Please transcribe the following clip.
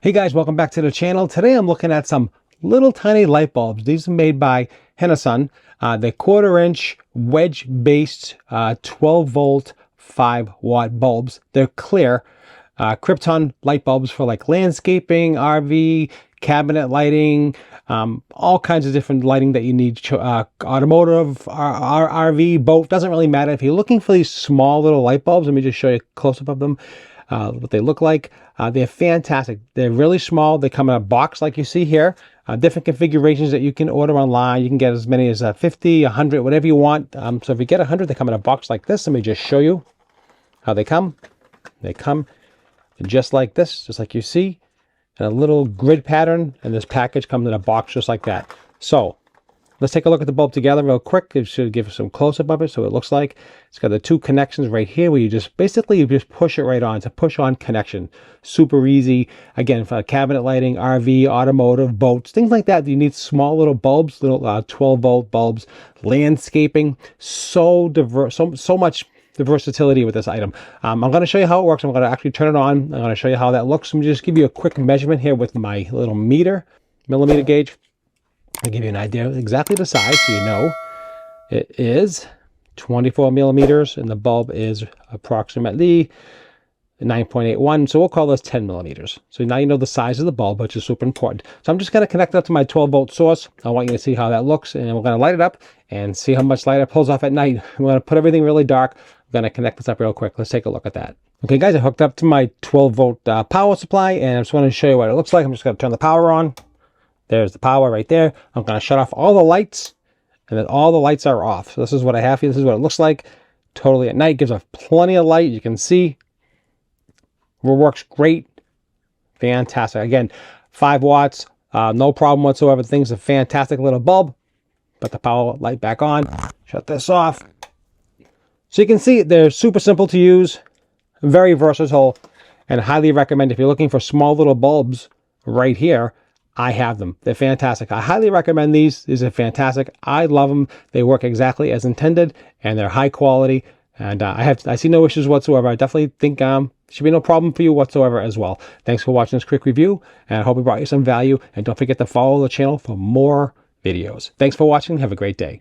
Hey guys, welcome back to the channel. Today I'm looking at some little tiny light bulbs. These are made by Honoson. They're 1/4 inch wedge based 12 volt 5-watt bulbs. They're clear Krypton light bulbs for like landscaping, RV, cabinet lighting, all kinds of different lighting that you need. Automotive, RV, boat, doesn't really matter. If you're looking for these small little light bulbs, let me just show you a close-up of them. What they look like. They're fantastic. They're really small. They come in a box like you see here. Different configurations that you can order online. You can get as many as 50, 100, whatever you want. So if you get 100, they come in a box like this. Let me just show you how they come. They come just like this, just like you see, in a little grid pattern. And this package comes in a box just like that. So let's take a look at the bulb together real quick. It should give some close-up of it. So it looks like it's got the two connections right here where you just basically push it right on. It's a push-on connection. Super easy. Again, for cabinet lighting, RV, automotive, boats, things like that. You need small little bulbs, little 12-volt bulbs, landscaping. So diverse, so much versatility with this item. I'm going to show you how it works. I'm going to actually turn it on. I'm going to show you how that looks. Let me just give you a quick measurement here with my little millimeter gauge. I'll give you an idea of exactly the size so you know. It is 24 millimeters and the bulb is approximately 9.81. So we'll call this 10 millimeters. So now you know the size of the bulb, which is super important. So I'm just going to connect that to my 12-volt source. I want you to see how that looks, and we're going to light it up and see how much light it pulls off at night. We're going to put everything really dark. I'm going to connect this up real quick. Let's take a look at that. Okay, guys, I hooked up to my 12-volt power supply, and I just want to show you what it looks like. I'm just going to turn the power on. There's the power right there. I'm going to shut off all the lights, and then all the lights are off. So this is what I have here. This is what it looks like. Totally at night. Gives off plenty of light. You can see. It works great. Fantastic. Again, 5 watts. No problem whatsoever. The thing's a fantastic little bulb. Put the power light back on. Shut this off. So you can see they're super simple to use. Very versatile. And highly recommend if you're looking for small little bulbs right here. I have them. They're fantastic. I highly recommend these. These are fantastic. I love them. They work exactly as intended, and they're high quality. And I see no issues whatsoever. I definitely think should be no problem for you whatsoever as well. Thanks for watching this quick review, and I hope it brought you some value. And don't forget to follow the channel for more videos. Thanks for watching. Have a great day.